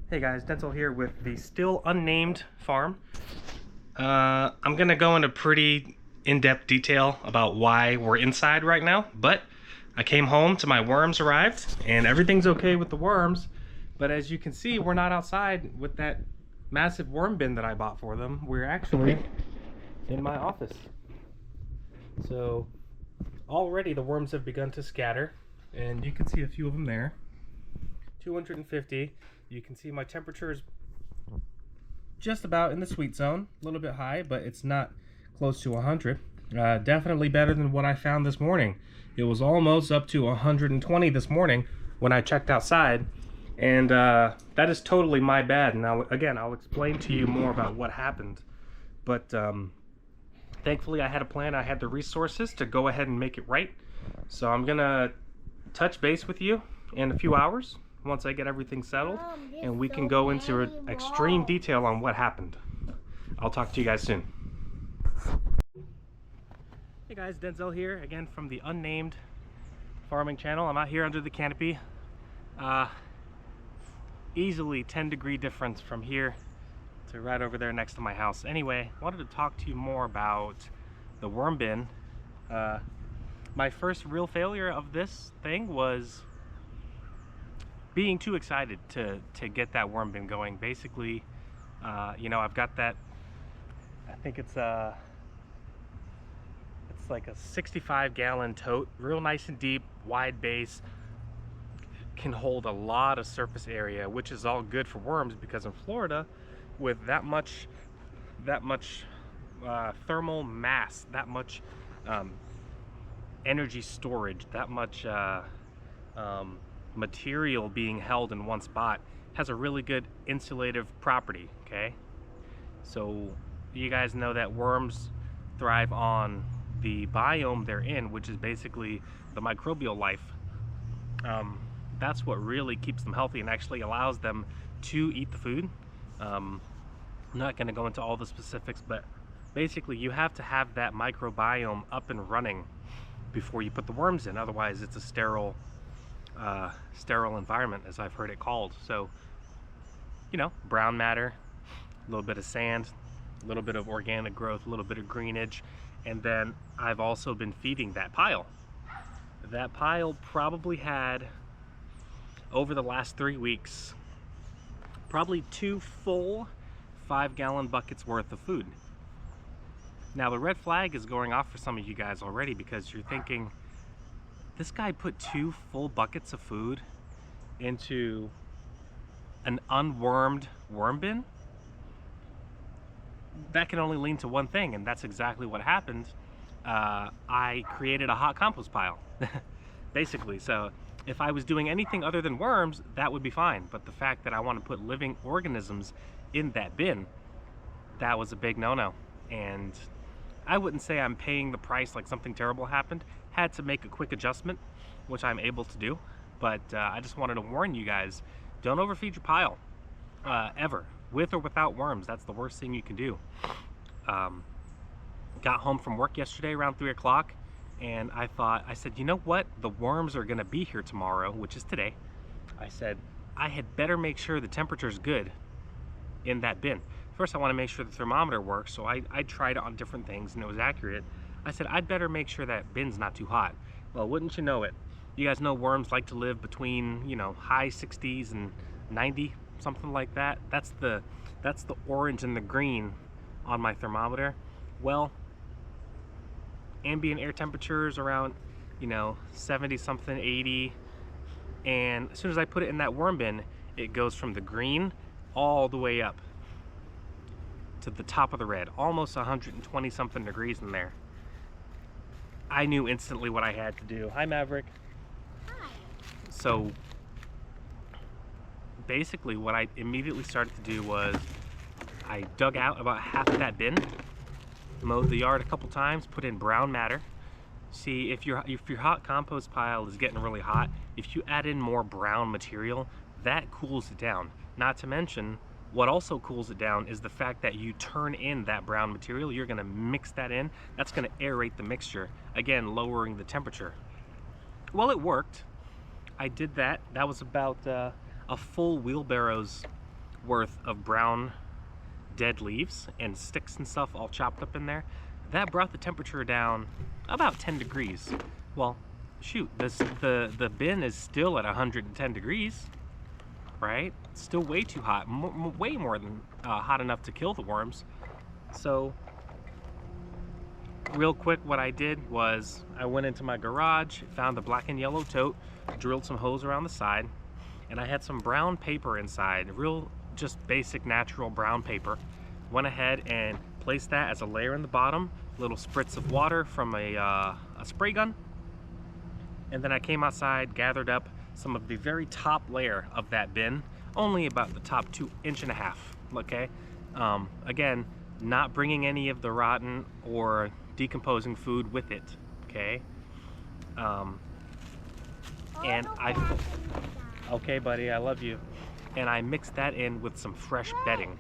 Hey guys, Denzel here with the still unnamed farm. I'm gonna go into pretty in-depth detail about why we're inside right now, but I came home to my worms arrived and everything's okay with the worms, but as you can see, we're not outside with that massive worm bin that I bought for them. We're actually in my office. So already the worms have begun to scatter and you can see a few of them there. 250. You can see my temperature is just about in the sweet zone, a little bit high, but it's not close to 100. Definitely better than what I found this morning. It was almost up to 120 this morning when I checked outside, and that is totally my bad. Now, again, I'll explain to you more about what happened, but thankfully I had a plan. I had the resources to go ahead and make it right. So I'm gonna touch base with you in a few hours once I get everything settled, and we can go into extreme detail on what happened. I'll talk to you guys soon. Hey guys, Denzel here again from the unnamed farming channel. I'm out here under the canopy. Easily 10-degree difference from here to right over there next to my house. Anyway, I wanted to talk to you more about the worm bin. My first real failure of this thing was being too excited to get that worm bin going. Basically, you know, I've got that, I think it's like a 65-gallon tote, real nice and deep, wide base, can hold a lot of surface area, which is all good for worms because in Florida, with that much thermal mass, that much energy storage, that much material being held in one spot, has a really good insulative property. Okay, so you guys know that worms thrive on the biome they're in, which is basically the microbial life. That's what really keeps them healthy and actually allows them to eat the food. I'm not going to go into all the specifics, but basically you have to have that microbiome up and running before you put the worms in. Otherwise it's a sterile environment, as I've heard it called. So, you know, brown matter, a little bit of sand, a little bit of organic growth, a little bit of greenage, and then I've also been feeding that pile. That pile probably had, over the last 3 weeks, probably 2 full 5-gallon buckets worth of food. Now the red flag is going off for some of you guys already, because you're thinking, this guy put 2 full buckets of food into an unwormed worm bin? That can only lean to one thing, and that's exactly what happened. I created a hot compost pile, basically. So if I was doing anything other than worms, that would be fine. But the fact that I want to put living organisms in that bin, that was a big no-no. And I wouldn't say I'm paying the price like something terrible happened. Had to make a quick adjustment, which I'm able to do. But I just wanted to warn you guys, don't overfeed your pile, ever. With or without worms, that's the worst thing you can do. Got home from work yesterday around 3 o'clock, and I said, you know what? The worms are gonna be here tomorrow, which is today. I said, I had better make sure the temperature's good in that bin. First, I wanna make sure the thermometer works, so I tried it on different things and it was accurate. I said, I'd better make sure that bin's not too hot. Well, wouldn't you know it? You guys know worms like to live between, you know, high 60s and 90, something like that. That's the orange and the green on my thermometer. Well, ambient air temperatures around, you know, 70 something, 80, and as soon as I put it in that worm bin, it goes from the green all the way up to the top of the red, almost 120 something degrees in there. I knew instantly what I had to do. Hi, Maverick. Hi. So basically what I immediately started to do was I dug out about half of that bin, mowed the yard a couple times, put in brown matter. See, if your hot compost pile is getting really hot, if you add in more brown material, that cools it down. Not to mention, what also cools it down is the fact that you turn in that brown material. You're gonna mix that in. That's gonna aerate the mixture, again, lowering the temperature. Well, it worked. I did that. That was about a full wheelbarrow's worth of brown dead leaves and sticks and stuff all chopped up in there. That brought the temperature down about 10 degrees. Well, shoot, the bin is still at 110 degrees, right? It's still way too hot, way more than hot enough to kill the worms. So real quick, what I did was I went into my garage, found the black and yellow tote, drilled some holes around the side, and I had some brown paper inside, real just basic natural brown paper. Went ahead and placed that as a layer in the bottom, little spritz of water from a spray gun, and then I came outside, gathered up some of the very top layer of that bin, only about the top 1.5 inches, okay? Again, not bringing any of the rotten or decomposing food with it, okay? And okay buddy, I love you. And I mixed that in with some fresh bedding.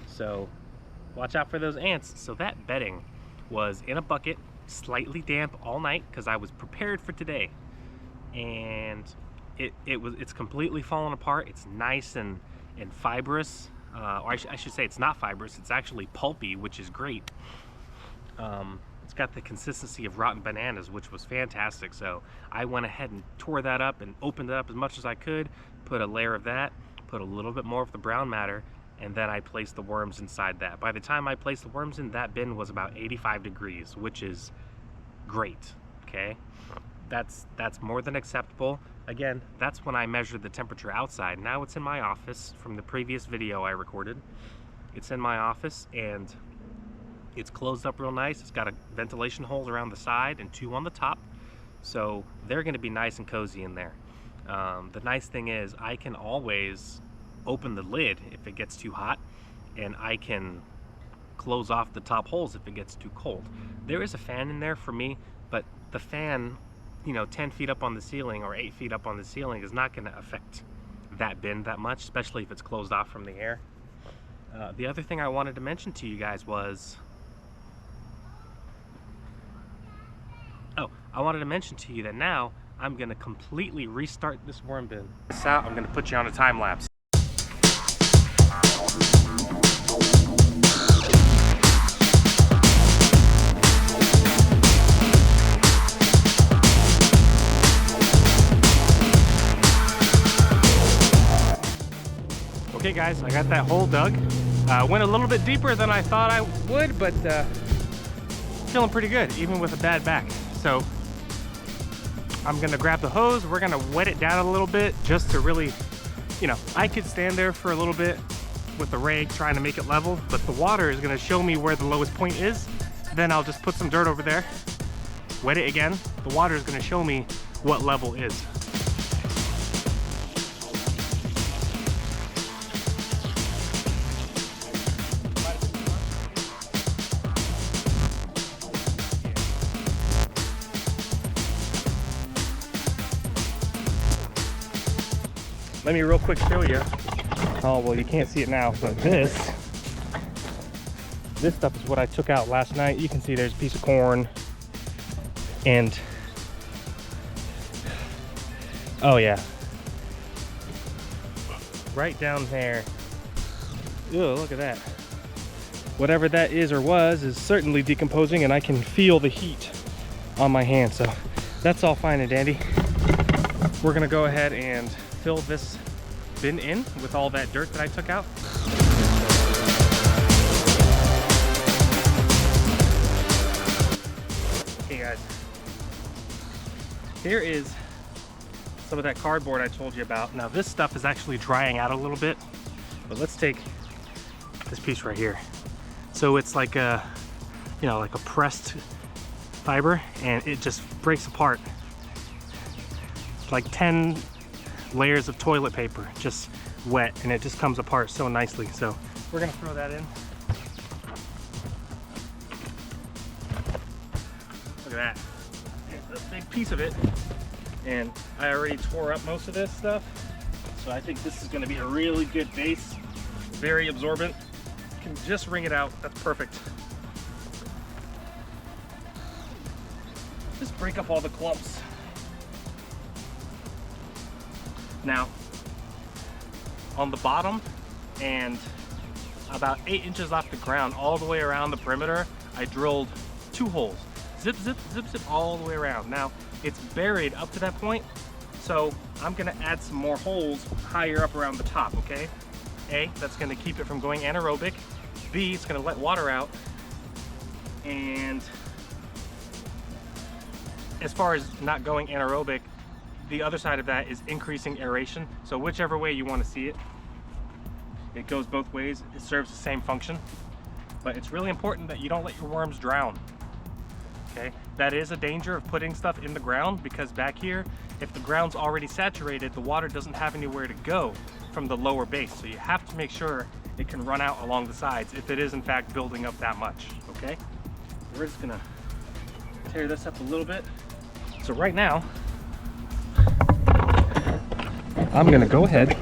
So watch out for those ants. So that bedding was in a bucket, slightly damp all night because I was prepared for today. And it's completely fallen apart. It's nice and fibrous. Or I should say it's not fibrous, it's actually pulpy, which is great. It's got the consistency of rotten bananas, which was fantastic. So I went ahead and tore that up and opened it up as much as I could, put a layer of that, put a little bit more of the brown matter, and then I placed the worms inside that. By the time I placed the worms in, that bin was about 85 degrees, which is great, okay? That's more than acceptable. Again, that's when I measured the temperature outside. Now it's in my office from the previous video I recorded. It's in my office and it's closed up real nice. It's got a ventilation holes around the side and 2 on the top. So they're gonna be nice and cozy in there. The nice thing is I can always open the lid if it gets too hot, and I can close off the top holes if it gets too cold. There is a fan in there for me, but the fan, you know, 10 feet up on the ceiling or 8 feet up on the ceiling is not going to affect that bin that much, especially if it's closed off from the air. The other thing I wanted to mention to you guys was, I wanted to mention to you that now I'm going to completely restart this worm bin. I'm going to put you on a time lapse. Okay guys, I got that hole dug. Went a little bit deeper than I thought I would, but feeling pretty good, even with a bad back. So I'm gonna grab the hose, we're gonna wet it down a little bit just to really, you know, I could stand there for a little bit with the rake trying to make it level, but the water is gonna show me where the lowest point is. Then I'll just put some dirt over there, wet it again. The water is gonna show me what level is. Let me real quick show you. Oh, well, you can't see it now, but this stuff is what I took out last night. You can see there's a piece of corn and, oh yeah, right down there. Ew, look at that. Whatever that is or was is certainly decomposing, and I can feel the heat on my hand, so that's all fine and dandy. We're gonna go ahead and fill this bin in with all that dirt that I took out. Okay guys, here is some of that cardboard I told you about. Now this stuff is actually drying out a little bit, but let's take this piece right here. So it's like a, you know, like a pressed fiber, and it just breaks apart. It's like 10 layers of toilet paper, just wet, and it just comes apart so nicely. So we're gonna throw that in. Look at that. It's a big piece of it, and I already tore up most of this stuff, so I think this is gonna be a really good base. Very absorbent. You can just wring it out. That's perfect. Just break up all the clumps. Now, on the bottom and about 8 inches off the ground, all the way around the perimeter, I drilled 2 holes. Zip, zip, zip, zip, all the way around. Now, it's buried up to that point, so I'm gonna add some more holes higher up around the top, okay? A, that's gonna keep it from going anaerobic. B, it's gonna let water out. And as far as not going anaerobic, the other side of that is increasing aeration. So whichever way you wanna see it, it goes both ways. It serves the same function, but it's really important that you don't let your worms drown. Okay, that is a danger of putting stuff in the ground, because back here, if the ground's already saturated, the water doesn't have anywhere to go from the lower base. So you have to make sure it can run out along the sides if it is in fact building up that much, okay? We're just gonna tear this up a little bit. So right now, I'm gonna go ahead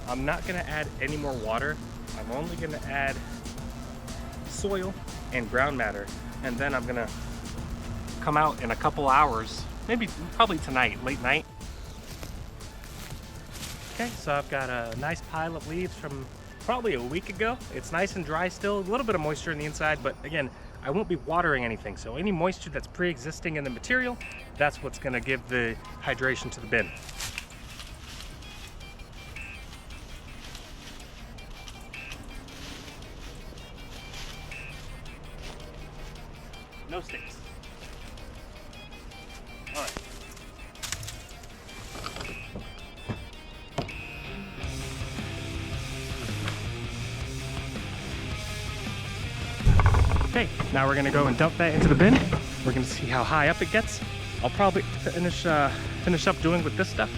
I'm not gonna add any more water. I'm only gonna add soil and ground matter, and then I'm gonna come out in a couple hours, probably tonight, late night. Okay, so I've got a nice pile of leaves from probably a week ago. It's nice and dry still, a little bit of moisture on the inside, but again, I won't be watering anything, so any moisture that's pre-existing in the material, that's what's gonna give the hydration to the bin. No sticks. All right. Okay, now we're gonna go and dump that into the bin. We're gonna see how high up it gets. I'll probably finish up doing with this stuff.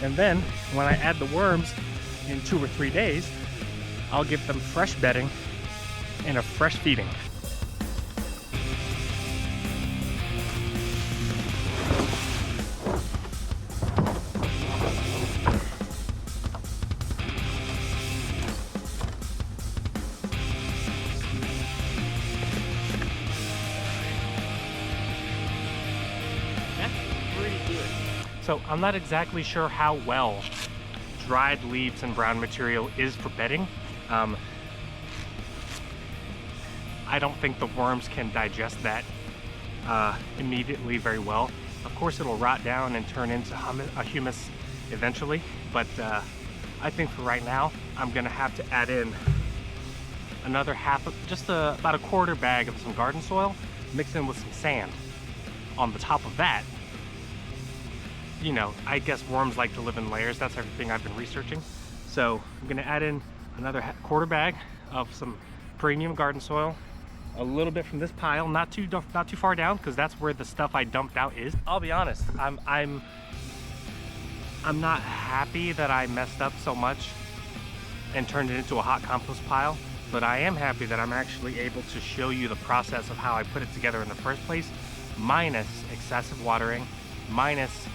And then when I add the worms in 2 or 3 days, I'll give them fresh bedding and a fresh feeding. So I'm not exactly sure how well dried leaves and brown material is for bedding. I don't think the worms can digest that immediately very well. Of course it'll rot down and turn into a humus eventually, but I think for right now I'm gonna have to add in another about a quarter bag of some garden soil, mixed in with some sand. On the top of that, you know, I guess worms like to live in layers. That's everything I've been researching. So I'm gonna add in another quarter bag of some premium garden soil, a little bit from this pile, not too far down, because that's where the stuff I dumped out is. I'll be honest, I'm not happy that I messed up so much and turned it into a hot compost pile, but I am happy that I'm actually able to show you the process of how I put it together in the first place, minus excessive watering, minus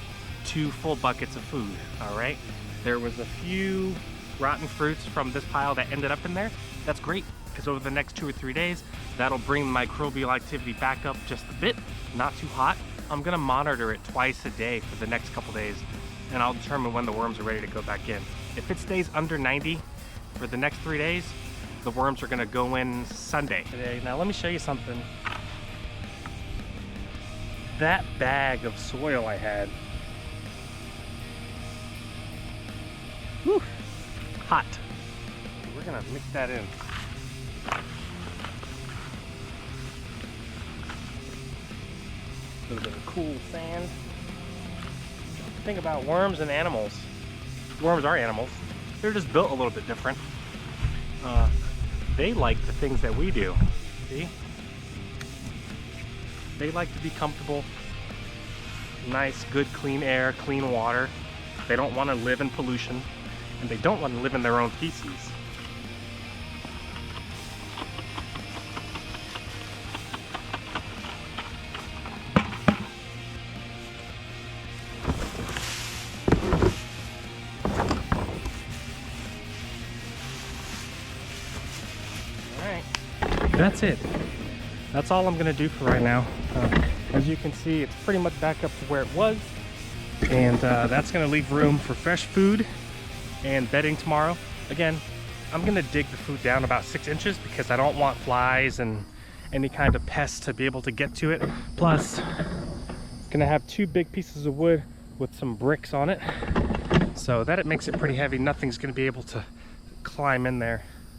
2 full buckets of food. All right, there was a few rotten fruits from this pile that ended up in there. That's great, because over the next 2 or 3 days, that'll bring microbial activity back up just a bit, not too hot. I'm gonna monitor it twice a day for the next couple days, and I'll determine when the worms are ready to go back in. If it stays under 90 for the next 3 days, the worms are gonna go in Sunday. Now let me show you something. That bag of soil I had, whew, hot. We're gonna mix that in. A little bit of cool sand. The thing about worms and animals, worms are animals. They're just built a little bit different. They like the things that we do. See? They like to be comfortable, nice, good, clean air, clean water. They don't want to live in pollution, and they don't want to live in their own feces. That's it. That's all I'm gonna do for right now. As you can see, it's pretty much back up to where it was. And that's gonna leave room for fresh food and bedding tomorrow. Again, I'm gonna dig the food down about 6 inches because I don't want flies and any kind of pests to be able to get to it. Plus, gonna have 2 big pieces of wood with some bricks on it, so that it makes it pretty heavy. Nothing's gonna be able to climb in there.